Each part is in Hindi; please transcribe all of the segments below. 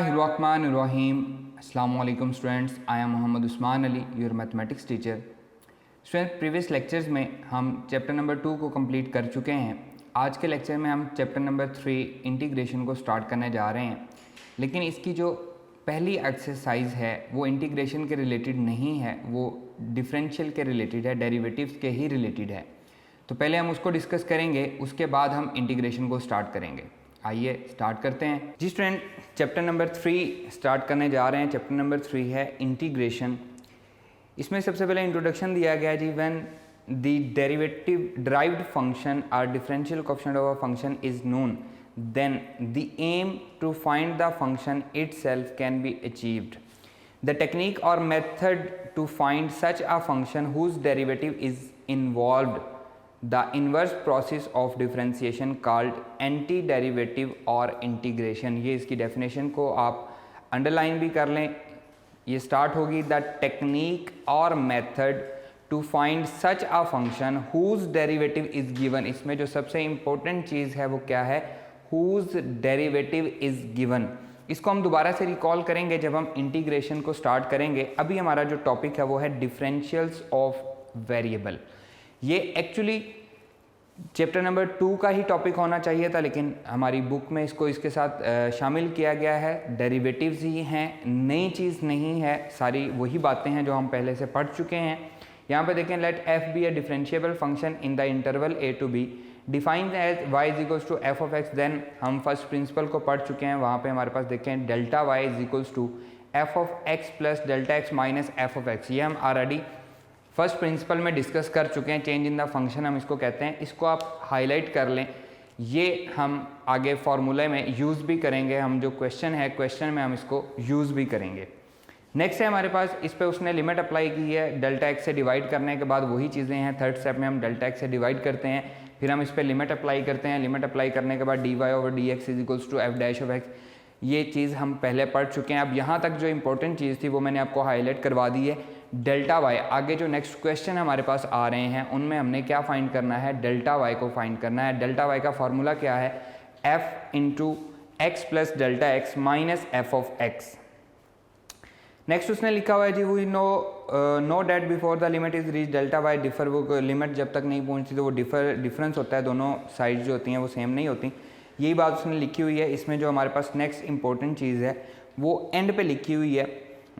बिस्मिल्लाहिर्रहमानिर्रहीम। अस्सलामु अलैकुम students, I am Mohammad Usman Ali, your mathematics teacher. Student, previous lectures में हम चैप्टर नंबर 2 को कंप्लीट कर चुके हैं। आज के लेक्चर में हम चैप्टर नंबर 3 इंटीग्रेशन को स्टार्ट करने जा रहे हैं, लेकिन इसकी जो पहली एक्सरसाइज है वो इंटीग्रेशन के रिलेटेड नहीं है, वो डिफरेंशियल के रिलेटेड है, डेरिवेटिव्स के ही रिलेटेड है। तो पहले हम उसको डिस्कस करेंगे, उसके बाद हम इंटीग्रेशन को स्टार्ट करेंगे। आइए स्टार्ट करते हैं जी स्टूडेंट। चैप्टर नंबर 3 स्टार्ट करने जा रहे हैं। चैप्टर नंबर 3 है इंटीग्रेशन। इसमें सबसे पहले इंट्रोडक्शन दिया गया है जी। When the derivative derived function और differential coefficient of a function is known, then the aim to find the function itself can be achieved. The technique or method to find such a function whose derivative is involved the inverse process of differentiation called antiderivative or integration। ये इसकी डेफिनेशन को आप अंडरलाइन भी कर लें। ये स्टार्ट होगी द टेक्निक और method to find such a function whose derivative is given. इसमें जो सबसे इंपॉर्टेंट चीज़ है वो क्या है? Whose derivative is given. इसको हम दोबारा से रिकॉल करेंगे जब हम इंटीग्रेशन को स्टार्ट करेंगे। अभी हमारा जो टॉपिक है वो है डिफरेंशियल्स ऑफ वेरिएबल। ये एक्चुअली चैप्टर नंबर 2 का ही टॉपिक होना चाहिए था, लेकिन हमारी बुक में इसको इसके साथ शामिल किया गया है। डेरिवेटिव्स ही हैं, नई चीज़ नहीं है, सारी वही बातें हैं जो हम पहले से पढ़ चुके हैं। यहाँ पे देखें, let F be a differentiable function in the interval A to B defined as Y is equals to F of X. Then हम फर्स्ट प्रिंसिपल को पढ़ चुके हैं। वहाँ पे हमारे पास देखें delta Y is equals to F of x plus delta x minus F of X. ये हम ऑलरेडी फर्स्ट प्रिंसिपल में डिस्कस कर चुके हैं। चेंज इन द फंक्शन हम इसको कहते हैं। इसको आप हाईलाइट कर लें। ये हम आगे फार्मूले में यूज़ भी करेंगे। हम जो क्वेश्चन है, क्वेश्चन में हम इसको यूज़ भी करेंगे। नेक्स्ट है हमारे पास, इस पे उसने लिमिट अप्लाई की है डेल्टा एक्स से डिवाइड करने के बाद। वही चीज़ें हैं, थर्ड स्टेप में हम डेल्टा एक्स से डिवाइड करते हैं, फिर हम इस पर लिमिट अप्लाई करते हैं। लिमिट अप्लाई करने के बाद D Y over D X is equals to F dash of X. ये चीज़ हम पहले पढ़ चुके हैं। अब यहाँ तक जो इंपॉर्टेंट चीज़ थी वो मैंने आपको हाईलाइट करवा दी है। डेल्टा वाई, आगे जो नेक्स्ट क्वेश्चन हमारे पास आ रहे हैं उनमें हमने क्या फाइंड करना है? डेल्टा वाई को फाइंड करना है। डेल्टा वाई का फॉर्मूला क्या है? F into x plus delta x minus F of x. Next उसने लिखा हुआ है जी, we know that before the limit is reach delta y differ. वो लिमिट जब तक नहीं पहुंचती तो वो डिफरेंस होता है, दोनों साइड जो होती हैं वो सेम नहीं होती। यही बात उसने लिखी हुई है। इसमें जो हमारे पास नेक्स्ट इंपॉर्टेंट चीज़ है वो एंड पे लिखी हुई है।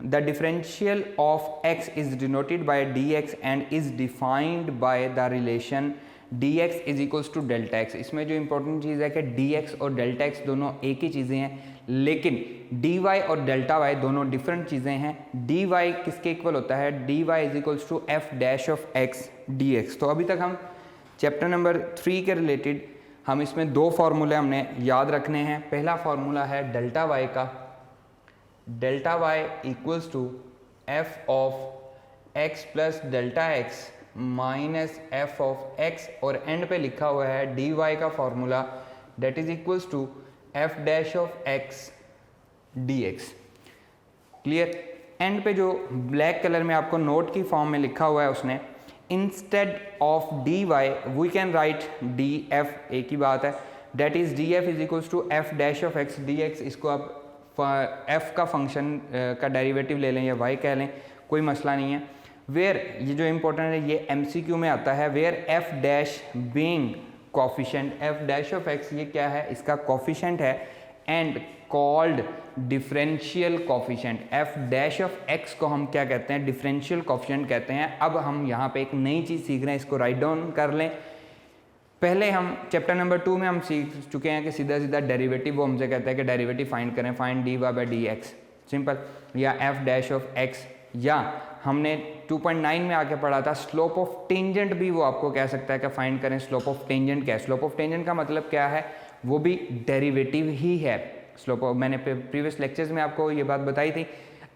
The differential of X is denoted by D x and is defined by the relation D X is equals to delta X. इसमें जो इंपॉर्टेंट चीज़ है कि डी एक्स और डेल्टा एक्स दोनों एक ही चीज़ें हैं, लेकिन डी वाई और डेल्टा वाई दोनों डिफरेंट चीज़ें हैं। डी वाई किसके इक्वल होता है? D Y is equals to F dash of x D X. तो अभी तक हम चैप्टर नंबर 3 के रिलेटेड हम इसमें 2 फार्मूले हमने याद रखने हैं। पहला फार्मूला है डेल्टा वाई का, delta Y equals to F of x plus delta x minus F of X, और एंड पे लिखा हुआ है डी वाई का formula that is equals to F dash of x D X. Clear? End पे जो ब्लैक कलर में आपको नोट की फॉर्म में लिखा हुआ है उसने, instead of D Y we can write D F, एक ही बात है, that is D F is equals to F dash of x D X. इसको आप एफ का फंक्शन का डेरिवेटिव ले लें या वाई कह लें, कोई मसला नहीं है। वेयर, ये जो इंपॉर्टेंट है ये MCQ में आता है, where F dash being coefficient, F dash of X ये क्या है? इसका कोफिशिएंट है, and called differential coefficient. F dash of X को हम क्या कहते हैं? डिफरेंशियल कोफिशिएंट कहते हैं। अब हम यहाँ पे एक नई चीज़ सीख रहे हैं, इसको राइट डाउन कर लें। पहले हम चैप्टर नंबर 2 में हम सीख चुके हैं कि सीधा सीधा डेरिवेटिव, वो हमसे कहता है कि डेरिवेटिव फाइंड करें, find D Y by D X, simple, या एफ डैश ऑफ एक्स, या हमने 2.9 में आके पढ़ा था स्लोप ऑफ टेंजेंट भी वो आपको कह सकता है कि फाइंड करें स्लोप ऑफ टेंजेंट क्या है। स्लोप ऑफ टेंजेंट का मतलब क्या है? वो भी डेरिवेटिव ही है। स्लोप ऑफ, मैंने प्रीवियस लेक्चर्स में आपको ये बात बताई थी।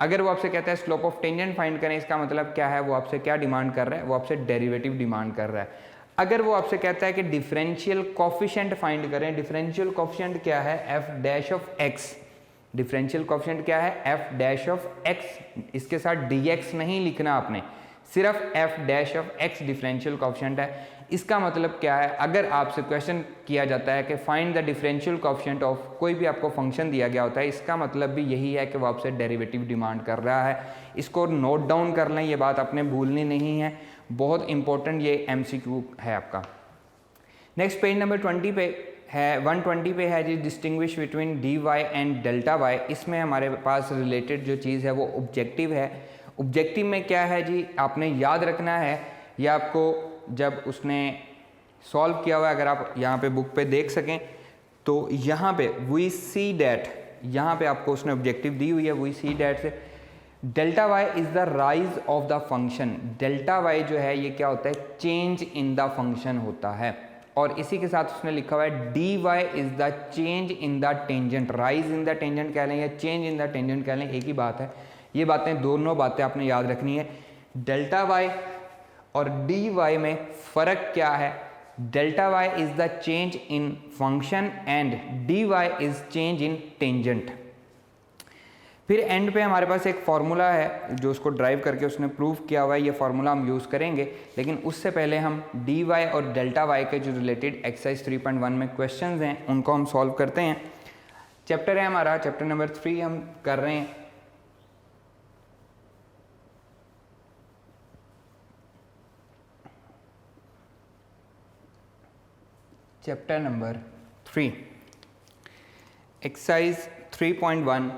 अगर वो आपसे कहता है स्लोप ऑफ टेंजेंट फाइंड करें, इसका मतलब क्या है? वो आपसे क्या डिमांड कर रहा है? वो आपसे डेरिवेटिव डिमांड कर रहा है। अगर वो आपसे कहता है कि डिफरेंशियल कोफिशिएंट फाइंड करें, डिफरेंशियल कोफिशिएंट क्या है? F dash of x. Differential coefficient क्या है? F dash of x. इसके साथ डी एक्स नहीं लिखना आपने, सिर्फ F dash of x differential coefficient है। इसका मतलब क्या है, अगर आपसे क्वेश्चन किया जाता है कि find the differential coefficient of, कोई भी आपको फंक्शन दिया गया होता है, इसका मतलब भी यही है कि वो आपसे डेरिवेटिव डिमांड कर रहा है। इसको नोट डाउन कर लें, ये बात आपने भूलनी नहीं है, बहुत इंपॉर्टेंट ये MCQ है आपका। नेक्स्ट पेज नंबर 20 पे है, 120 पे है जी, distinguish between d Y and delta y. इसमें हमारे पास रिलेटेड जो चीज़ है वो ऑब्जेक्टिव है। ऑब्जेक्टिव में क्या है जी, आपने याद रखना है, ये आपको जब उसने सॉल्व किया हुआ है, अगर आप यहाँ पे बुक पे देख सकें तो यहाँ पे वी सी डैट, यहाँ पे आपको उसने ऑब्जेक्टिव दी हुई है, वी सी डैट से delta Y is the rise of the function. Delta Y जो है ये क्या होता है, चेंज इन द फंक्शन होता है, और इसी के साथ उसने लिखा हुआ है D Y is the change in the tangent. Rise in the tangent कह लें या चेंज इन द टेंजेंट कह लें, एक ही बात है। ये बातें, दोनों बातें आपने याद रखनी है। डेल्टा वाई और डी वाई में फ़र्क क्या है, delta Y is the change in function and D Y is change in tangent. फिर एंड पे हमारे पास एक फार्मूला है जो उसको ड्राइव करके उसने प्रूव किया हुआ है, ये फार्मूला हम यूज़ करेंगे, लेकिन उससे पहले हम डी वाई और डेल्टा वाई के जो रिलेटेड एक्सरसाइज 3.1 में क्वेश्चंस हैं उनको हम सॉल्व करते हैं। चैप्टर है हमारा चैप्टर नंबर 3 हम कर रहे हैं। Chapter number 3 exercise 3.1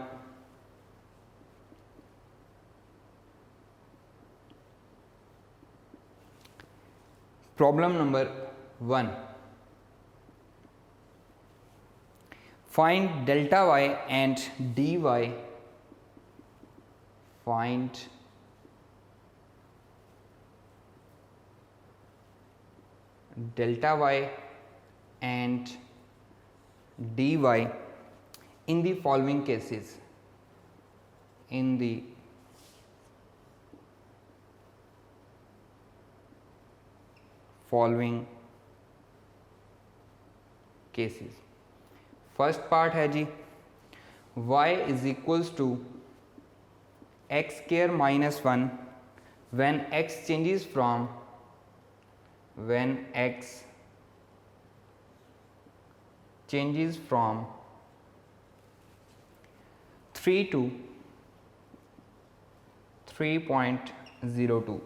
problem number 1, find delta Y and D Y, find delta Y and dy in the following cases, in the following cases। First part है जी, y is equals to x square minus 1 when x changes from, when x changes from 3 to 3.02।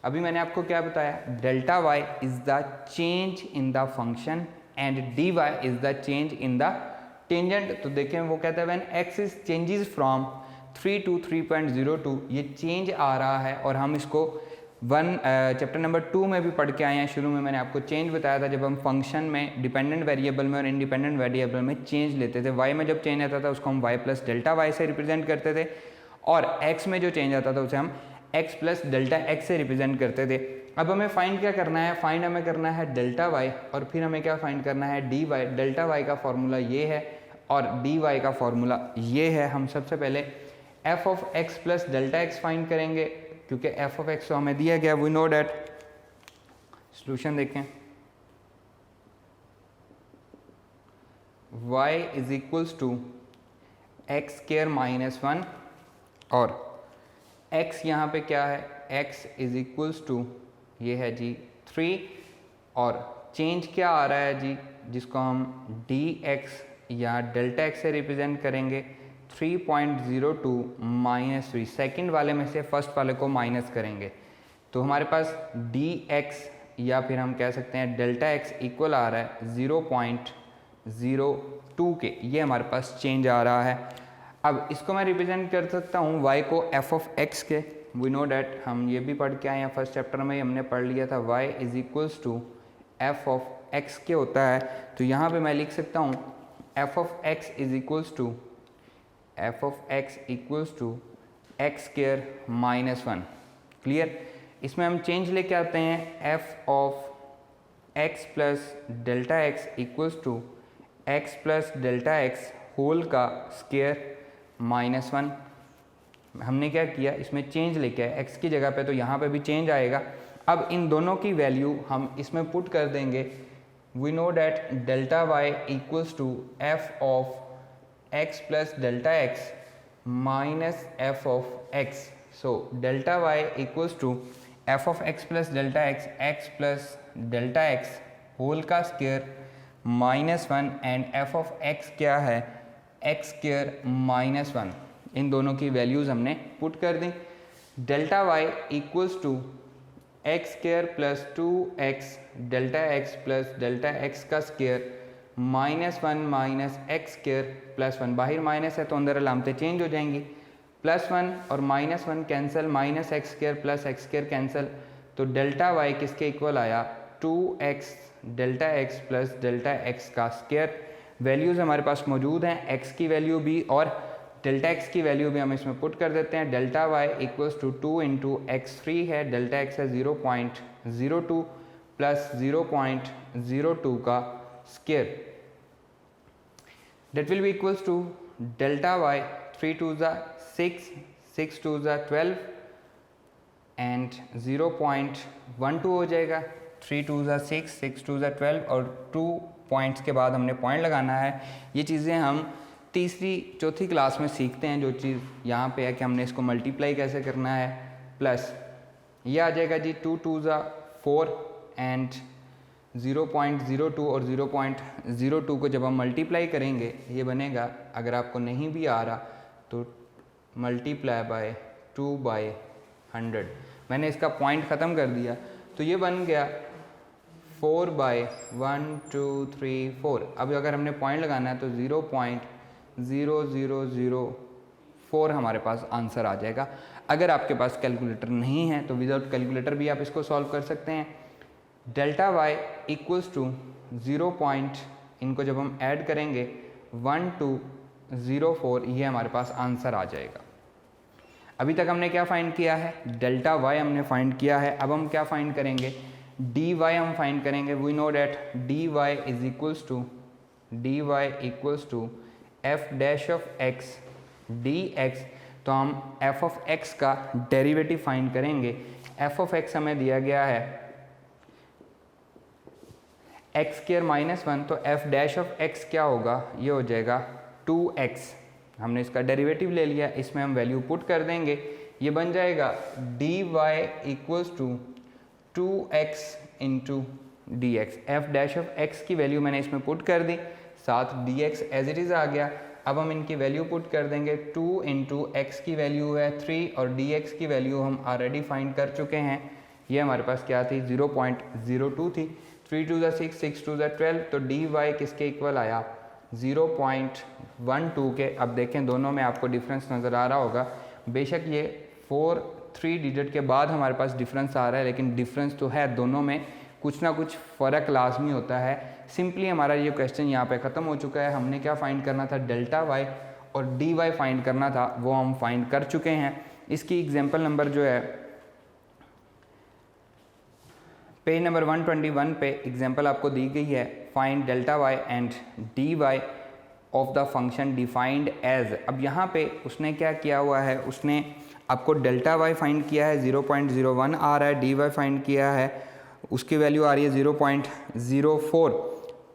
अभी मैंने आपको क्या बताया, delta Y is the change in the function and D Y is the change in the tangent. तो देखें वो कहता है when X is changes from 3 to 3.02, ये चेंज आ रहा है, और हम इसको चैप्टर नंबर 2 में भी पढ़ के आए हैं। शुरू में मैंने आपको चेंज बताया था, जब हम फंक्शन में डिपेंडेंट वेरिएबल में और इंडिपेंडेंट वेरिएबल में चेंज लेते थे, वाई में जब चेंज आता था उसको हम वाई प्लस डेल्टा वाई से रिप्रेजेंट करते थे, और एक्स में जो चेंज आता था उसे हम एक्स प्लस डेल्टा एक्स से रिप्रेजेंट करते थे। अब हमें फाइंड क्या करना है, फाइंड हमें करना है डेल्टा वाई, और फिर हमें क्या फाइंड करना है, डी वाई। डेल्टा वाई का फॉर्मूला ये है और डी वाई का फॉर्मूला ये है। हम सबसे पहले F of x plus delta x find करेंगे, क्योंकि एफ ऑफ एक्स तो हमें दिया गया, वी नो डैट। सॉल्यूशन देखें, y is equals to x square minus 1, और x यहाँ पे क्या है, x इज इक्वल्स टू ये है जी 3, और चेंज क्या आ रहा है जी, जिसको हम dx या डेल्टा x से रिप्रेजेंट करेंगे 3.02 माइनस 3। सेकेंड वाले में से फर्स्ट वाले को माइनस करेंगे तो हमारे पास dx या फिर हम कह सकते हैं डेल्टा x इक्वल आ रहा है 0.02 के, ये हमारे पास चेंज आ रहा है। अब इसको मैं रिप्रेजेंट कर सकता हूँ y को f ऑफ x के, वी नो डैट, हम ये भी पढ़ के आए हैं फर्स्ट चैप्टर में, हमने पढ़ लिया था y is equals to f of x के होता है। तो यहाँ पे मैं लिख सकता हूँ f of x is equals to x square minus 1। Clear, इसमें हम चेंज लेके आते हैं, f of x plus delta X equals to X plus delta x whole का स्क्वायर माइनस 1। हमने क्या किया, इसमें चेंज लेके आए x की जगह पे, तो यहाँ पे भी चेंज आएगा। अब इन दोनों की वैल्यू हम इसमें पुट कर देंगे, we know that delta Y equals to F of x plus delta x minus F of x। So delta Y equals to F of x plus delta x, x plus delta x whole का square -1 and f of x क्या है एक्स स्क्वायर -1। इन दोनों की वैल्यूज़ हमने पुट कर दी। Delta Y equals to x square plus 2x delta x plus delta x का square -1 minus x square plus 1, बाहर माइनस है तो अंदर अलामतें चेंज हो जाएंगी, +1 और -1 cancel, minus x square plus x square cancel, तो डेल्टा वाई किसके इक्वल आया 2x delta x plus delta x का स्क्वायर। वैल्यूज़ हमारे पास मौजूद हैं, x की वैल्यू भी और डेल्टा एक्स की वैल्यू भी हम इसमें पुट कर देते हैं। Delta Y equals to 2 into X three है, डेल्टा एक्स है 0.02 प्लस 0.02 का square, that will be equals to delta y 3 2 ज़ा 6, 6 2 ज़ा 12 एंड 0.12 हो जाएगा। 3 2 ज़ा 6, 6 2 ज़ा 12 और 2 पॉइंट्स के बाद हमने पॉइंट लगाना है। ये चीज़ें हम तीसरी चौथी क्लास में सीखते हैं। जो चीज़ यहाँ पे है कि हमने इसको मल्टीप्लाई कैसे करना है, प्लस ये आ जाएगा जी 2 2 ज़ा 4 एंड 0.02 और 0.02 को जब हम मल्टीप्लाई करेंगे ये बनेगा, अगर आपको नहीं भी आ रहा तो मल्टीप्लाई बाय 2/100। मैंने इसका पॉइंट ख़त्म कर दिया तो ये बन गया 4/1 2 3 4। अब अगर हमने पॉइंट लगाना है तो 0.0004 हमारे पास आंसर आ जाएगा। अगर आपके पास कैलकुलेटर नहीं है तो विदाउट कैलकुलेटर भी आप इसको सॉल्व कर सकते हैं। Delta Y equals to 0. इनको जब हम ऐड करेंगे 1204, ये हमारे पास आंसर आ जाएगा। अभी तक हमने क्या फाइंड किया है, डेल्टा वाई हमने फाइंड किया है। अब हम क्या फाइंड करेंगे, डी वाई हम फाइंड करेंगे। We know that D Y equals to F dash of x D X. तो हम एफ ऑफ एक्स का डेरिवेटिव फाइंड करेंगे। एफ ऑफ एक्स हमें दिया गया है एक्स स्क्वायर -1, तो एफ डैश ऑफ एक्स क्या होगा, ये हो जाएगा 2x। हमने इसका डेरिवेटिव ले लिया, इसमें हम वैल्यू पुट कर देंगे, ये बन जाएगा D Y equals to 2x into D X. F dash of X की वैल्यू मैंने इसमें पुट कर दी, साथ dx एज इट इज़ आ गया। अब हम इनकी वैल्यू पुट कर देंगे, 2 इंटू एक्स की वैल्यू है 3 और dx की वैल्यू हम ऑलरेडी फाइंड कर चुके हैं। ये हमारे पास क्या थी, 0.02 थी। 3 2 ज़ा 6, 6 2 ज़ा 12, तो डी वाई किसके इक्वल आया 0.12 के। अब देखें दोनों में आपको डिफरेंस नज़र आ रहा होगा। बेशक ये 3 डिजिट के बाद हमारे पास डिफरेंस आ रहा है, लेकिन डिफरेंस तो है, दोनों में कुछ ना कुछ फ़र्क लाजमी होता है। सिंपली हमारा ये क्वेश्चन यहाँ पे ख़त्म हो चुका है। हमने क्या फ़ाइंड करना था, डेल्टा वाई और डी वाई फाइंड करना था, वो हम फाइंड कर चुके हैं। इसकी एग्जाम्पल नंबर जो है पेज नंबर 121 पे एग्जाम्पल आपको दी गई है। Find delta Y and D Y of the function defined as. अब यहाँ पे उसने क्या किया हुआ है, उसने आपको डेल्टा वाई फाइंड किया है 0.01 आ रहा है, डी वाई फाइंड किया है उसकी वैल्यू आ रही है 0.04।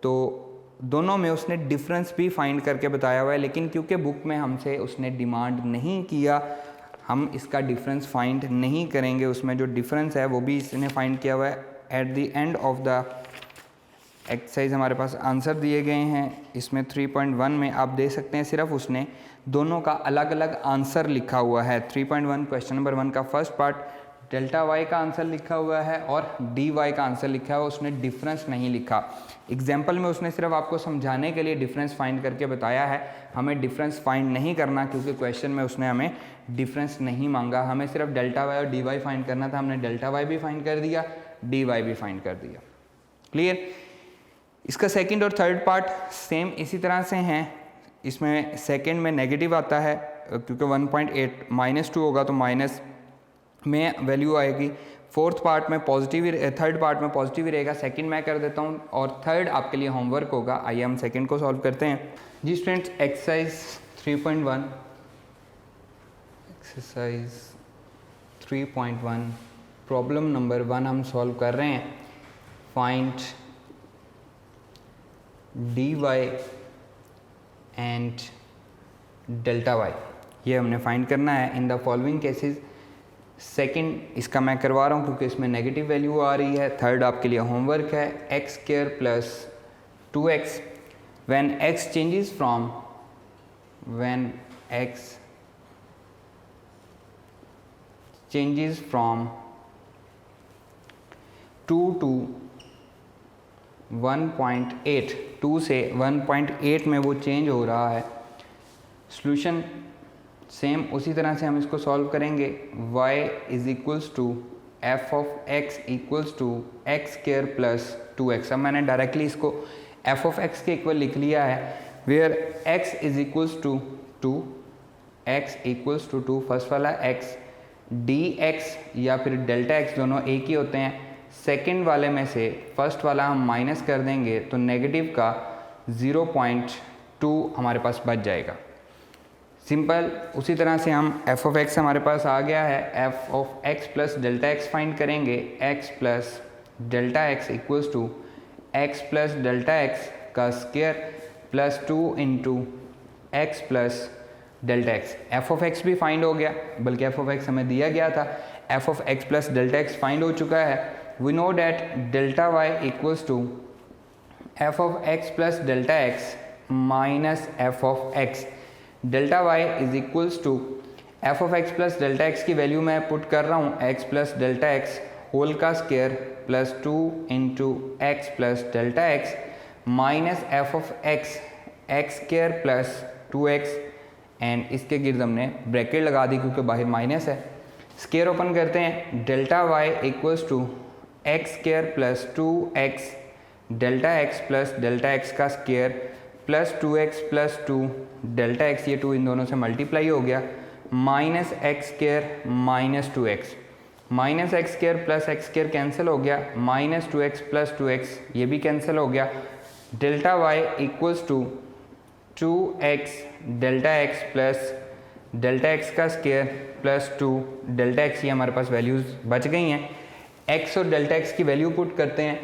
तो दोनों में उसने डिफरेंस भी फाइंड करके बताया हुआ है, लेकिन क्योंकि बुक में हमसे उसने डिमांड नहीं किया, हम इसका डिफरेंस फाइंड नहीं करेंगे। उसमें जो डिफरेंस है वो भी इसने फाइंड किया हुआ है। At the end of the exercise हमारे पास आंसर दिए गए हैं। इसमें 3.1 में आप देख सकते हैं सिर्फ उसने दोनों का अलग अलग आंसर लिखा हुआ है। 3.1 क्वेश्चन नंबर 1 का फर्स्ट पार्ट डेल्टा वाई का आंसर लिखा हुआ है और डी वाई का आंसर लिखा हुआ है, उसने डिफरेंस नहीं लिखा। एग्जाम्पल में उसने सिर्फ आपको समझाने के लिए डिफरेंस फाइंड करके बताया है। हमें डिफरेंस फाइंड नहीं करना, क्योंकि क्वेश्चन में उसने हमें डिफरेंस नहीं मांगा। हमें सिर्फ डेल्टा वाई और डी वाई फाइंड करना था। हमने डेल्टा वाई भी फाइंड कर दिया, डी वाई भी फाइंड कर दिया। क्लियर। इसका सेकंड और थर्ड पार्ट सेम इसी तरह से हैं। इसमें सेकंड में नेगेटिव आता है, क्योंकि 1.8 -2 होगा तो माइनस में वैल्यू आएगी। फोर्थ पार्ट में पॉजिटिव, थर्ड पार्ट में पॉजिटिव ही रहेगा। सेकंड मैं कर देता हूँ और थर्ड आपके लिए होमवर्क होगा। आइए हम सेकंड को सॉल्व करते हैं। जी स्टूडेंट्स, एक्सरसाइज 3.1 प्रॉब्लम नंबर 1 हम सॉल्व कर रहे हैं। Find D Y and delta Y, ये हमने फाइंड करना है। In the following cases second इसका मैं करवा रहा हूँ क्योंकि इसमें नेगेटिव वैल्यू आ रही है। थर्ड आपके लिए होमवर्क है, x square plus 2x when x changes from changes from 2 to 1.8, 2 से 1.8 में वो चेंज हो रहा है। सॉल्यूशन सेम उसी तरह से हम इसको सॉल्व करेंगे। y is equals to F of x equals to x square plus 2x। अब मैंने डायरेक्टली इसको f ऑफ x के इक्वल लिख लिया है, where x is equals to 2, x equals to 2 first वाला x, dx या फिर डेल्टा x दोनों एक ही होते हैं। सेकंड वाले में से फर्स्ट वाला हम माइनस कर देंगे तो नेगेटिव का 0.2 हमारे पास बच जाएगा। सिंपल उसी तरह से हम f ऑफ x हमारे पास आ गया है, f of x plus delta x find करेंगे। x plus delta x equals to x plus delta x का square plus 2 into x plus delta x. F of x भी फाइंड हो गया, बल्कि एफ ऑफ एक्स हमें दिया गया था। F of x plus delta x find हो चुका है। We know that delta Y equals to F of x plus delta x minus F of x. Delta Y is equals to F of x plus delta x की वैल्यू मैं पुट कर रहा हूँ, x plus delta x whole का square plus 2 into x plus delta x minus F of x x square plus 2x and इसके गिर्द हमने ब्रैकेट लगा दी क्योंकि बाहर माइनस है। स्क्वायर ओपन करते हैं, delta y equals to x square plus 2x delta x plus delta x का square plus 2x plus 2 delta x, ये 2 इन दोनों से मल्टीप्लाई हो गया, minus x square minus 2x, minus x square plus x square cancel हो गया, माइनस 2x प्लस 2x ये भी कैंसिल हो गया। Delta y equals to 2x delta x plus delta x का स्क्वायर प्लस 2 डेल्टा x, ये हमारे पास वैल्यूज़ बच गई हैं। x और डेल्टा x की वैल्यू पुट करते हैं।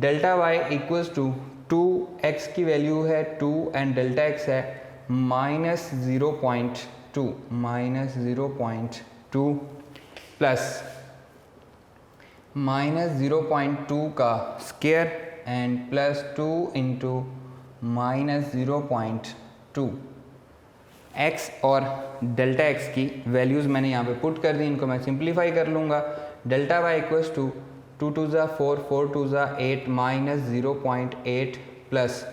Delta y equals to 2x की वैल्यू है 2 एंड डेल्टा x है माइनस 0.2, माइनस 0.2 प्लस माइनस 0.2 का square and plus 2 into minus 0.2। x और डेल्टा x की वैल्यूज़ मैंने यहाँ पे पुट कर दी, इनको मैं सिंप्लीफाई कर लूँगा। डेल्टा y इक्वल्स टू 2 2 ज़ा 4, 4 2 ज़ा 8 माइनस 0.8 प्लस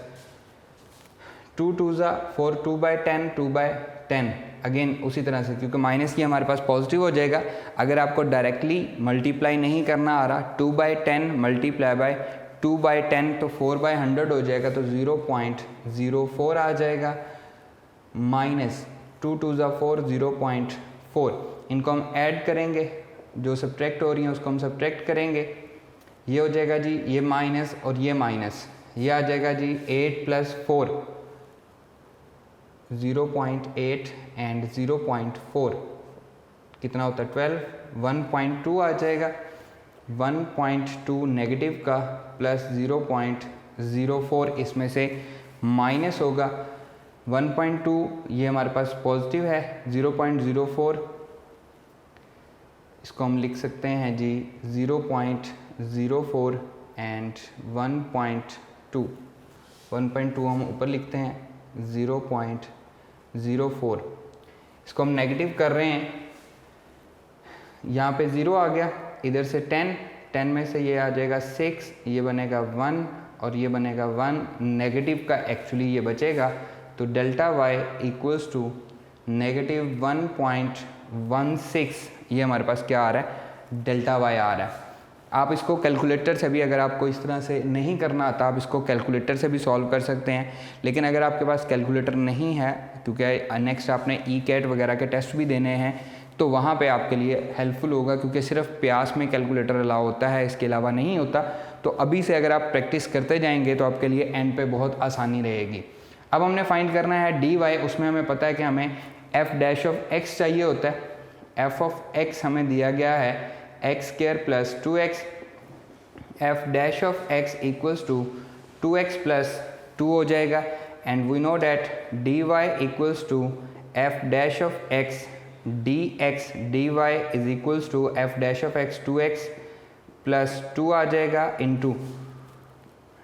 2 2 ज़ा 4, 2 बाई 10, 2 बाई 10। अगेन उसी तरह से क्योंकि माइनस की हमारे पास पॉजिटिव हो जाएगा। अगर आपको डायरेक्टली मल्टीप्लाई नहीं करना आ रहा, 2 बाई 10 मल्टीप्लाई बाई 2 बाई 10 तो 4 बाई 100 हो जाएगा, तो 0.04 आ जाएगा, माइनस 2 2 ज़ा 4 0.4। इनको हम ऐड करेंगे, जो सब्ट्रैक्ट हो रही हैं उसको हम सब्ट्रैक्ट करेंगे। ये हो जाएगा जी ये माइनस और ये माइनस, ये आ जाएगा जी 8 प्लस 4 0.8 एंड 0.4 कितना होता है 12, 1.2 आ जाएगा। 1.2 नेगेटिव का प्लस 0.04 इसमें से माइनस होगा। 1.2 ये हमारे पास पॉजिटिव है, 0.04 इसको हम लिख सकते हैं जी 0.04 एंड 1.2, 1.2 हम ऊपर लिखते हैं 0.04। इसको हम नेगेटिव कर रहे हैं, यहाँ पे 0 आ गया, इधर से 10, 10 में से ये आ जाएगा 6, ये बनेगा 1 और ये बनेगा 1, नेगेटिव का एक्चुअली ये बचेगा। तो delta y equals to negative 1.16, ये हमारे पास क्या आ रहा है डेल्टा y आ रहा है। आप इसको कैलकुलेटर से भी, अगर आपको इस तरह से नहीं करना आता, आप इसको कैलकुलेटर से भी सॉल्व कर सकते हैं। लेकिन अगर आपके पास कैलकुलेटर नहीं है, क्योंकि नेक्स्ट आपने ई-कैट वगैरह के टेस्ट भी देने हैं, तो वहाँ पे आपके लिए हेल्पफुल होगा, क्योंकि सिर्फ प्यास में कैलकुलेटर अलाउ होता है, इसके अलावा नहीं होता। तो अभी से अगर आप प्रैक्टिस करते जाएंगे तो आपके लिए एंड पे बहुत आसानी रहेगी। अब हमने फाइंड करना है डी वाई, उसमें हमें पता है कि हमें एफ डैश ऑफ एक्स चाहिए होता है। एफ ऑफ एक्स हमें दिया गया है x square plus 2x, f dash of x equals to 2x plus 2 हो जाएगा। And we know that D Y equals to F dash of x D x d Y is equals to F dash of x 2x plus 2 आ जाएगा into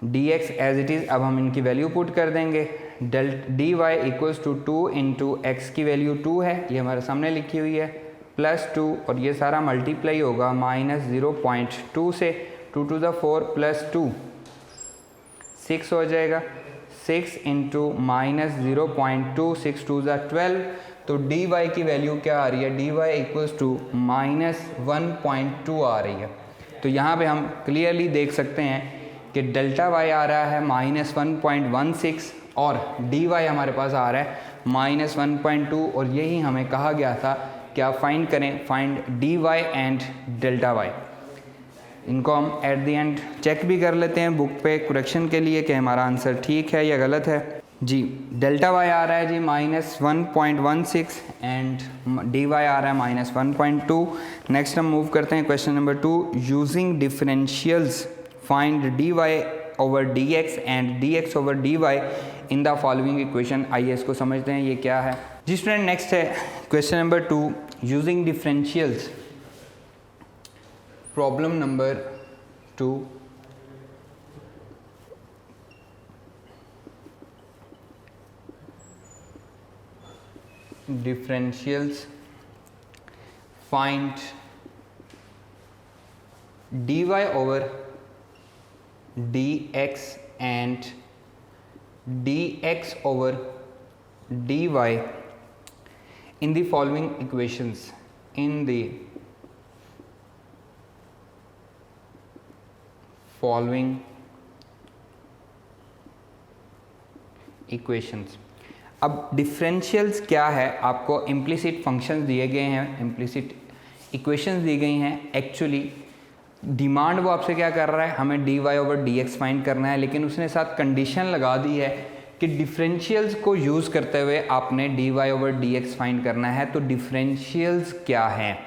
D x as it is. अब हम इनकी वैल्यू पुट कर देंगे। D Y equals to 2 into x की वैल्यू 2 है, ये हमारे सामने लिखी हुई है, प्लस 2 और ये सारा मल्टीप्लाई होगा माइनस 0.2 से 2 to the 4 प्लस 2 6 हो जाएगा। 6 इंटू माइनस 0.2 6 2 ज़ा 12। तो डी वाई की वैल्यू क्या आ रही है, D Y equals to minus 1.2 आ रही है। तो यहाँ पे हम क्लियरली देख सकते हैं कि डेल्टा वाई आ रहा है माइनस 1.16 और डी वाई हमारे पास आ रहा है माइनस 1.2 और यही हमें कहा गया था कि आप फाइंड करें, find D Y and delta y. इनको हम एट द एंड चेक भी कर लेते हैं बुक पे करेक्शन के लिए कि हमारा आंसर ठीक है या गलत है। जी डेल्टा वाई आ रहा है जी माइनस 1.16 एंड डी वाई आ रहा है माइनस 1.2। नेक्स्ट हम मूव करते हैं question number 2। Using differentials find D Y over D x and d x over d y in the following equation. आइए इसको समझते हैं ये क्या है। जी स्टूडेंट नेक्स्ट है question number 2 using differentials. Problem number 2 differentials find dy over dx and dx over dy in the following equations in the following equations। अब डिफरेंशियल्स क्या है, आपको इम्प्लिसिट फंक्शंस दिए गए हैं, इम्प्लिसिट इक्वेशंस दी गई हैं। एक्चुअली डिमांड वो आपसे क्या कर रहा है, हमें d Y over D x find करना है, लेकिन उसने साथ कंडीशन लगा दी है कि डिफरेंशियल्स को यूज़ करते हुए आपने d Y over D x find करना है। तो डिफरेंशियल्स क्या हैं,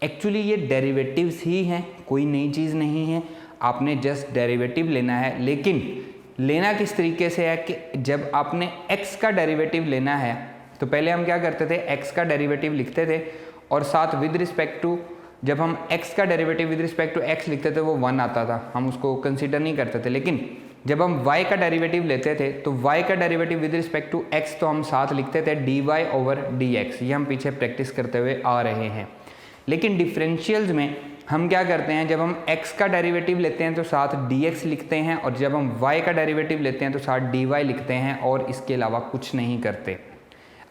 एक्चुअली ये डेरिवेटिव्स ही हैं, कोई नई चीज़ नहीं है। आपने जस्ट डेरिवेटिव लेना है, लेकिन लेना किस तरीके से है कि जब आपने x का डेरिवेटिव लेना है तो पहले हम क्या करते थे, x का डेरिवेटिव लिखते थे और साथ विद रिस्पेक्ट टू, जब हम x का derivative with respect to x लिखते थे वो 1 आता था, हम उसको कंसीडर नहीं करते थे। लेकिन जब हम y का डेरिवेटिव लेते थे तो y का derivative with respect to x तो हम साथ लिखते थे dy ओवर dx। ये हम पीछे प्रैक्टिस करते हुए आ रहे हैं। लेकिन डिफरेंशियल्स में हम क्या करते हैं, जब हम x का डेरिवेटिव लेते हैं तो साथ dx लिखते हैं और जब हम y का डेरिवेटिव लेते हैं तो साथ dy लिखते हैं और इसके अलावा कुछ नहीं करते।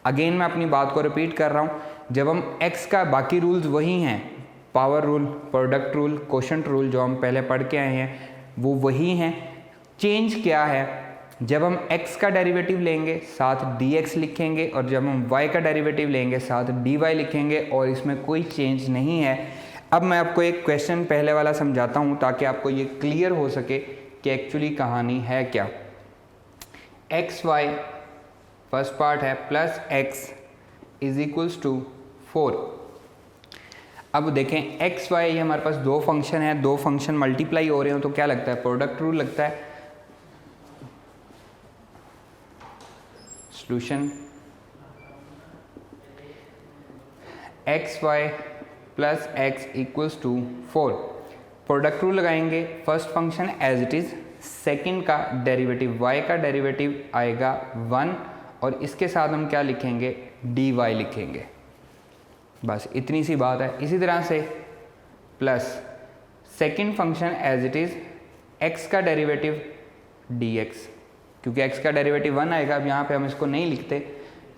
अगेन मैं अपनी बात को रिपीट कर रहा हूँ, जब हम x का बाकी रूल्स वही हैं, power rule, product rule, quotient rule जो हम पहले पढ़ के आए हैं वो वही हैं। चेंज क्या है, जब हम x का डेरिवेटिव लेंगे साथ dx लिखेंगे और जब हम y का डेरिवेटिव लेंगे साथ dy लिखेंगे और इसमें कोई चेंज नहीं है। अब मैं आपको एक क्वेश्चन पहले वाला समझाता हूँ ताकि आपको ये क्लियर हो सके कि एक्चुअली कहानी है क्या। एक्स वाई फर्स्ट पार्ट है plus x is equals to 4। अब देखें एक्स वाई ये हमारे पास दो फंक्शन है, दो फंक्शन मल्टीप्लाई हो रहे हो तो क्या लगता है, प्रोडक्ट रूल लगता है। Solution x y plus x equals to 4। Product rule लगाएंगे, first function as it is, second का डेरिवेटिव y का डेरिवेटिव आएगा 1 और इसके साथ हम क्या लिखेंगे, dy लिखेंगे। बस इतनी सी बात है। इसी तरह से plus second function as it is, x का डेरिवेटिव dx, क्योंकि x का डेरिवेटिव 1 आएगा। अब यहाँ पे हम इसको नहीं लिखते,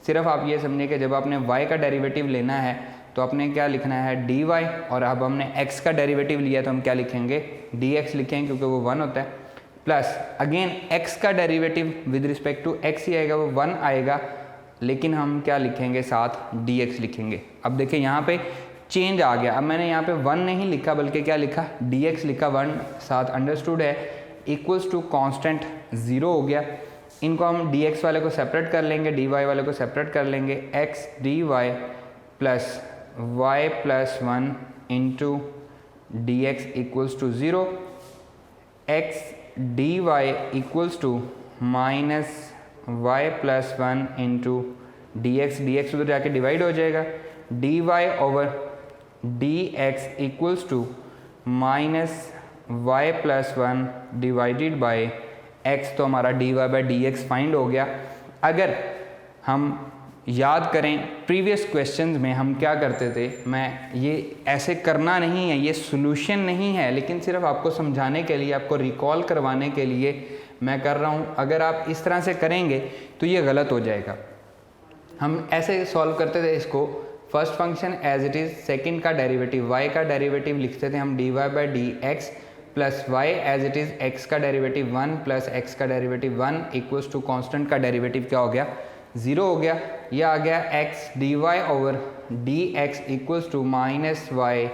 सिर्फ आप ये समझिए कि जब आपने y का डेरिवेटिव लेना है तो आपने क्या लिखना है dy, और अब हमने x का डेरिवेटिव लिया तो हम क्या लिखेंगे dx लिखेंगे क्योंकि वो 1 होता है। प्लस अगेन x का derivative with respect to x ही आएगा, वो 1 आएगा, लेकिन हम क्या लिखेंगे साथ dx लिखेंगे। अब देखिए यहाँ पे चेंज आ गया। अब मैंने यहाँ पे 1 नहीं लिखा बल्कि क्या लिखा, dx लिखा, 1 साथ अंडरस्टूड है, इक्वल्स टू कॉन्स्टेंट 0 हो गया। इनको हम dx वाले को सेपरेट कर लेंगे, dy वाले को सेपरेट कर लेंगे। x dy plus y plus 1 into dx equals to 0, x dy equals to minus y plus 1 into dx, dx उधर जाके डिवाइड हो जाएगा, D Y over D x equals to minus y plus one divided by x. तो हमारा d Y by D x find हो गया। अगर हम याद करें प्रीवियस क्वेश्चंस में हम क्या करते थे, मैं ये ऐसे करना नहीं है, ये सॉल्यूशन नहीं है, लेकिन सिर्फ आपको समझाने के लिए, आपको रिकॉल करवाने के लिए मैं कर रहा हूँ। अगर आप इस तरह से करेंगे तो ये गलत हो जाएगा। हम ऐसे सॉल्व करते थे इसको, first function as it is, second का डेरिवेटिव y का डेरिवेटिव लिखते थे हम d Y by D x plus y as it is, x का डेरिवेटिव 1 प्लस x का डेरिवेटिव 1 इक्वल्स टू कॉन्स्टेंट का डेरिवेटिव क्या हो गया, 0 हो गया। यह आ गया x d Y over D x equals to minus y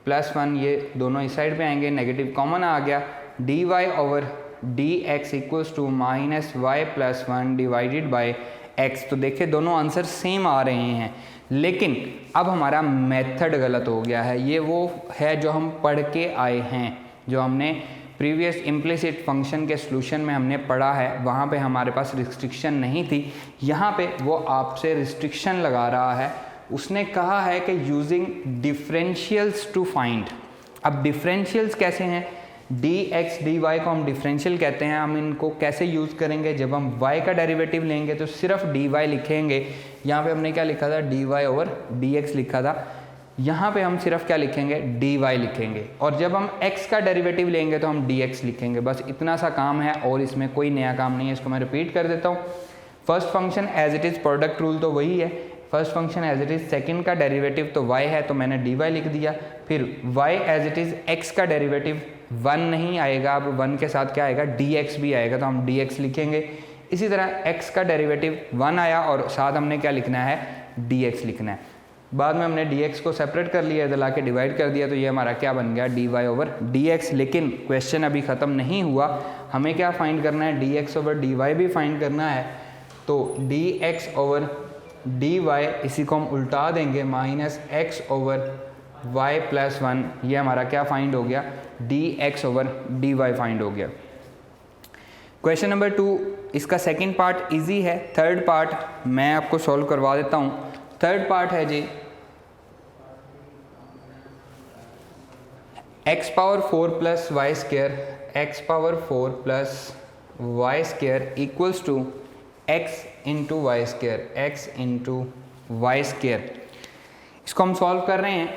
plus 1, ये दोनों इस साइड पे आएंगे, नेगेटिव कॉमन आ गया, d Y over D x equals to minus y plus 1 divided by एक्स। तो देखिए दोनों आंसर सेम आ रहे हैं, लेकिन अब हमारा मेथड गलत हो गया है। ये वो है जो हम पढ़ के आए हैं, जो हमने प्रीवियस इम्प्लिसिट फंक्शन के सॉल्यूशन में हमने पढ़ा है, वहाँ पे हमारे पास रिस्ट्रिक्शन नहीं थी। यहाँ पे वो आपसे रिस्ट्रिक्शन लगा रहा है। उसने कहा है कि यूजिंग डिफरेंशियल्स टू फाइंड। अब डिफरेंशियल्स कैसे हैं, डी एक्स डी वाई को हम डिफरेंशियल कहते हैं। हम इनको कैसे यूज़ करेंगे, जब हम y का डेरिवेटिव लेंगे तो सिर्फ डी वाई लिखेंगे। यहाँ पे हमने क्या लिखा था, d Y over D x लिखा था, यहाँ पे हम सिर्फ क्या लिखेंगे, डी वाई लिखेंगे। और जब हम x का डेरिवेटिव लेंगे तो हम डी एक्स लिखेंगे। बस इतना सा काम है और इसमें कोई नया काम नहीं है। इसको मैं रिपीट कर देता हूँ। First function as it is, product rule तो वही है, first function as it is, second का डेरिवेटिव तो y है तो मैंने dy लिख दिया। फिर y as it is, x का डेरिवेटिव 1 नहीं आएगा, अब 1 के साथ क्या आएगा, dx भी आएगा तो हम dx लिखेंगे। इसी तरह x का डेरिवेटिव 1 आया और साथ हमने क्या लिखना है, dx लिखना है। बाद में हमने dx को सेपरेट कर लिया, इधर ला के डिवाइड कर दिया, तो ये हमारा क्या बन गया, dy ओवर dx। लेकिन क्वेश्चन अभी ख़त्म नहीं हुआ, हमें क्या फाइंड करना है, dx ओवर dy भी फाइंड करना है। तो dx ओवर dy, इसी को हम उल्टा देंगे, minus x over y plus 1, ये हमारा क्या फाइंड हो गया, dx ओवर dy फाइंड हो गया। क्वेश्चन नंबर 2, इसका सेकंड पार्ट इजी है, थर्ड पार्ट मैं आपको सॉल्व करवा देता हूँ। थर्ड पार्ट है जी, x power 4 plus y square, एक्स power 4 plus y square equals to x into y square, x into y square. इसको हम सॉल्व कर रहे हैं।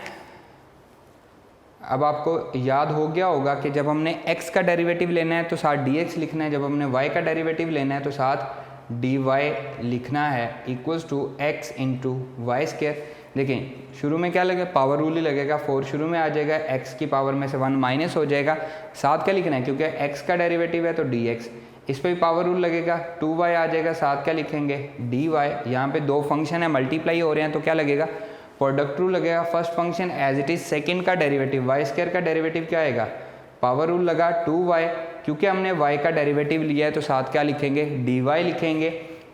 अब आपको याद हो गया होगा कि जब हमने x का डेरिवेटिव लेना है तो साथ dx लिखना है, जब हमने y का डेरिवेटिव लेना है तो साथ dy लिखना है, equals to x into y square. देखिए शुरू में क्या लगेगा, पावर रूल ही लगेगा, 4 शुरू में आ जाएगा, x की पावर में से 1 माइनस हो जाएगा, साथ क्या लिखना है, क्योंकि x का डेरिवेटिव है तो dx, इस पर भी पावर रूल लगेगा, 2y आ जाएगा, साथ क्या लिखेंगे, dy। यहाँ पे दो फंक्शन है, मल्टीप्लाई हो रहे हैं तो क्या लगेगा, प्रोडक्ट रूल लगेगा। First function as it is, second का डेरिवेटिव वाई स्क्वायर का डेरिवेटिव क्या आएगा, पावर रूल लगा 2y, क्योंकि हमने y का डेरिवेटिव लिया है तो साथ क्या लिखेंगे, dy लिखेंगे,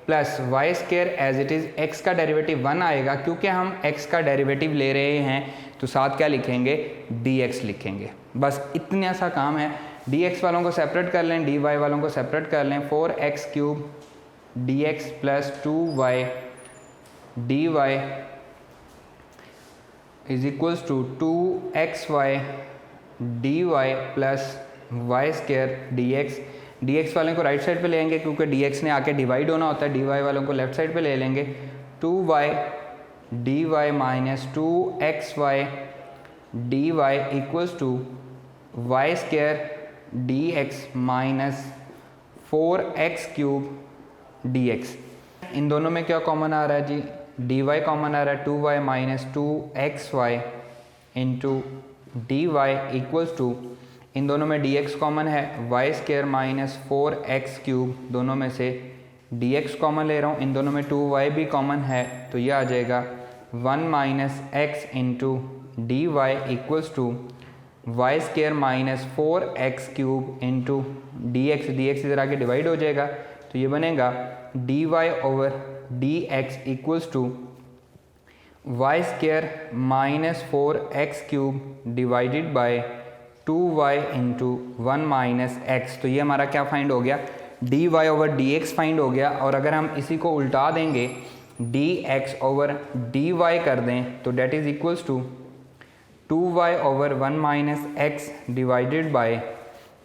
plus y square as it is, x का डेरिवेटिव 1 आएगा, क्योंकि हम x का डेरिवेटिव ले रहे हैं तो साथ क्या लिखेंगे, dx लिखेंगे। बस इतना सा काम है। dx वालों को सेपरेट कर लें, dy वालों को सेपरेट कर लें, 4x cube dx plus 2y dy is equals to 2xy dy plus y square dx। dx वाले को राइट साइड पे लेंगे क्योंकि dx ने आके डिवाइड होना होता है, dy वालों को लेफ्ट साइड पे ले लेंगे, 2y dy minus 2xy dy equals to y square dx माइनस 4x क्यूब dx। इन दोनों में क्या कॉमन आ रहा है जी, dy कॉमन आ रहा है, 2y minus 2xy into dy equals to, इन दोनों में dx कॉमन है, y square minus 4x cube, दोनों में से dx कॉमन ले रहा हूँ, इन दोनों में 2y भी कॉमन है तो ये आ जाएगा 1 minus x into dy equals to y square minus 4x cube into dx, dx इधर आके डिवाइड हो जाएगा तो ये बनेगा dy over dx equals to y square minus 4x cube divided by 2y into 1 minus x। तो ये हमारा क्या फाइंड हो गया, dy ओवर dx फाइंड हो गया। और अगर हम इसी को उल्टा देंगे d x over d y कर दें तो that is equals to 2y over 1 minus x divided by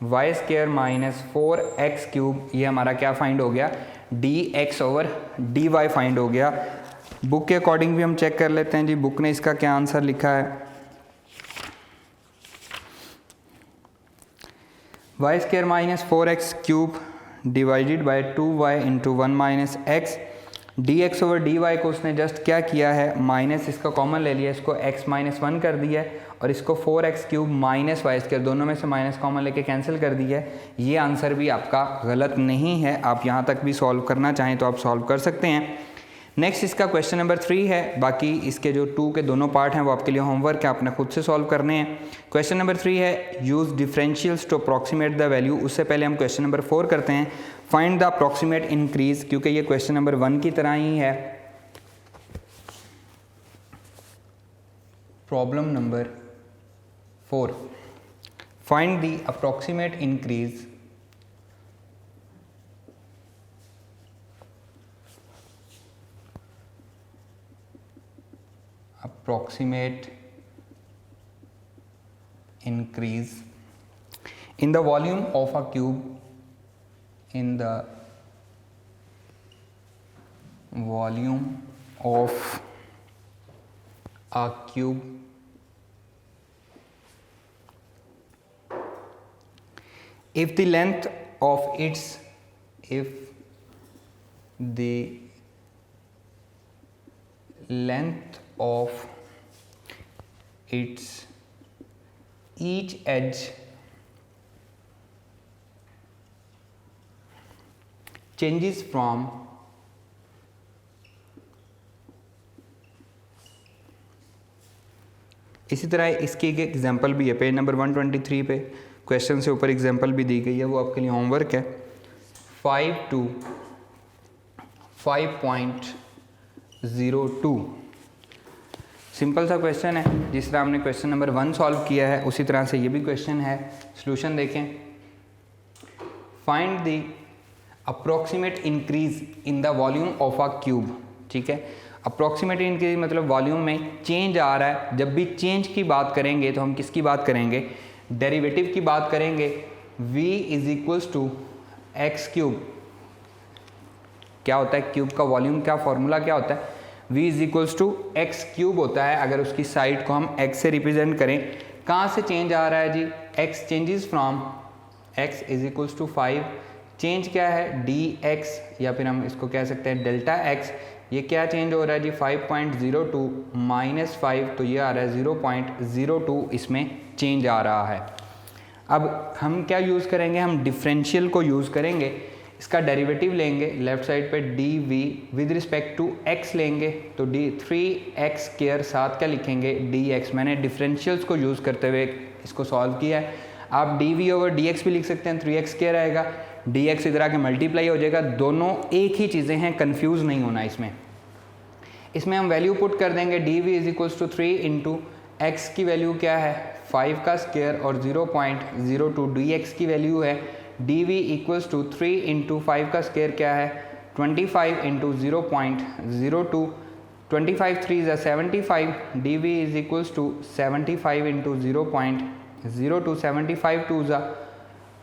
y square minus 4x cube. ये हमारा क्या फाइंड हो गया, d x over d Y find हो गया। बुक के अकॉर्डिंग भी हम चेक कर लेते हैं जी, बुक ने इसका क्या आंसर लिखा है। Y square minus 4x cube divided by 2y into 1 minus x, D x over d y को उसने जस्ट क्या किया है, माइनस इसका कॉमन ले लिया, इसको x माइनस 1 कर दिया है और इसको 4x cube minus Y square, दोनों में से माइनस कॉमन लेके कैंसिल कर दिया है। ये आंसर भी आपका गलत नहीं है, आप यहाँ तक भी सॉल्व करना चाहें तो आप सॉल्व कर सकते हैं। नेक्स्ट इसका क्वेश्चन नंबर 3 है, बाकी इसके जो 2 के दोनों पार्ट हैं वो आपके लिए होमवर्क है, आपने खुद से सॉल्व करने हैं। क्वेश्चन नंबर 3 है use differentials to approximate the value. उससे पहले हम क्वेश्चन नंबर 4 करते हैं, फाइंड द अप्रॉक्सीमेट इंक्रीज, क्योंकि ये क्वेश्चन नंबर 1 की तरह ही है। Problem number 4, find the approximate increase in the volume of a cube, in the volume of a cube if the length of its each edge changes from इसी तरह इसकी एक एग्जांपल भी है, पेज नंबर 123 पे क्वेश्चन से ऊपर एग्जांपल भी दी गई है, वो आपके लिए होमवर्क है। 5 to 5.02 सिंपल सा क्वेश्चन है, जिस तरह हमने क्वेश्चन नंबर 1 सॉल्व किया है उसी तरह से ये भी क्वेश्चन है। सॉल्यूशन देखें, find the approximate increase in the volume of a cube. ठीक है, अप्रॉक्सीमेट इंक्रीज मतलब वॉल्यूम में चेंज आ रहा है। जब भी चेंज की बात करेंगे तो हम किसकी बात करेंगे, डेरिवेटिव की बात करेंगे। v is equals to x cube, क्या होता है क्यूब का वॉल्यूम, क्या फॉर्मूला क्या होता है, v is equals to x cube होता है। अगर उसकी साइड को हम x से रिप्रेजेंट करें, कहाँ से चेंज आ रहा है जी, x changes from x is equals to 5, change क्या है dx, या फिर हम इसको कह सकते हैं डेल्टा x। ये क्या चेंज हो रहा है जी, 5.02 माइनस 5, तो ये आ रहा है 0.02, इसमें चेंज आ रहा है। अब हम क्या यूज़ करेंगे, हम डिफरेंशियल को यूज़ करेंगे, इसका डेरिवेटिव लेंगे, लेफ्ट साइड पे dv with respect to x लेंगे, तो 3x स्क्वायर साथ क्या लिखेंगे dx। मैंने डिफरेंशियल्स को यूज़ करते हुए इसको सॉल्व किया है। आप dv ओवर dx भी लिख सकते हैं, 3x स्क्वायर आएगा, dx इधर आके मल्टीप्लाई हो जाएगा, दोनों एक ही चीज़ें हैं, कंफ्यूज नहीं होना इसमें हम वैल्यू पुट कर देंगे। dv is equals to 3 into x की वैल्यू क्या है 5 का स्क्वायर और 0.02 dx की वैल्यू है dv इक्वल्स टू 3 इंटू 5 का स्क्वायर क्या है 25 into 0.02, 25 3 is 75, dv is equals to 75 into 0.02, 75 2 is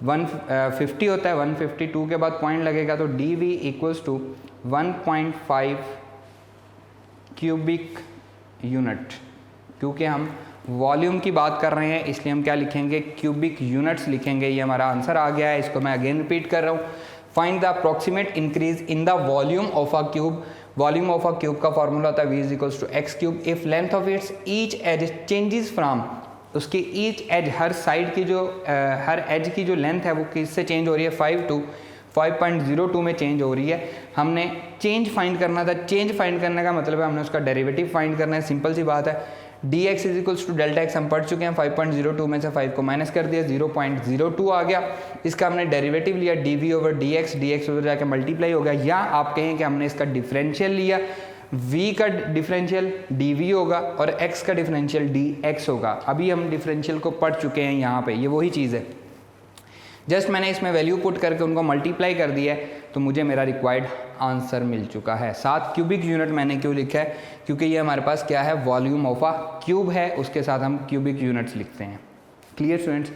150 होता है, 152 के बाद पॉइंट लगेगा, तो dv equals to 1.5 cubic unit. क्योंकि हम वॉल्यूम की बात कर रहे हैं इसलिए हम क्या लिखेंगे, क्यूबिक यूनिट्स लिखेंगे। ये हमारा आंसर आ गया है, इसको मैं अगेन रिपीट कर रहा हूँ। Find the approximate increase in the volume of a cube. Volume of a cube का फॉर्मूला होता है v is equals to x cube if length of its each edge changes from, उसकी ईच एज हर साइड की जो हर एज की जो लेंथ है वो किससे चेंज हो रही है 5 to 5.02 में चेंज हो रही है। हमने चेंज फाइंड करना था, चेंज फाइंड करने का मतलब है हमने उसका डेरिवेटिव फाइंड करना है, सिंपल सी बात है। dx is equals to delta x हम पढ़ चुके हैं, 5.02 में से 5 को माइनस कर दिया 0.02 आ गया। इसका हमने डेरिवेटिव लिया dv ओवर dx, dx उधर जाके मल्टीप्लाई हो गया, या आप कहें कि हमने इसका डिफरेंशियल लिया, v का डिफरेंशियल dv होगा और x का डिफरेंशियल dx होगा। अभी हम डिफरेंशियल को पढ़ चुके हैं यहाँ पे, ये वही चीज़ है। जस्ट मैंने इसमें वैल्यू पुट करके उनको मल्टीप्लाई कर दिया है, तो मुझे मेरा रिक्वायर्ड आंसर मिल चुका है। 7 क्यूबिक यूनिट मैंने क्यों लिखा है, क्योंकि ये हमारे पास क्या है, वॉल्यूम ऑफ अ क्यूब है, उसके साथ हम क्यूबिक यूनिट्स लिखते हैं। Clear students.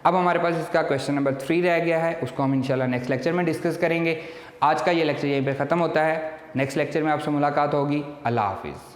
अब हमारे पास इसका क्वेश्चन नंबर 3 रह गया है, उसको हम इंशाल्लाह नेक्स्ट लेक्चर में डिस्कस करेंगे। आज का ये लेक्चर यहीं पे ख़त्म होता है। नेक्स्ट लेक्चर में आपसे मुलाकात होगी। अल्लाह हाफिज़।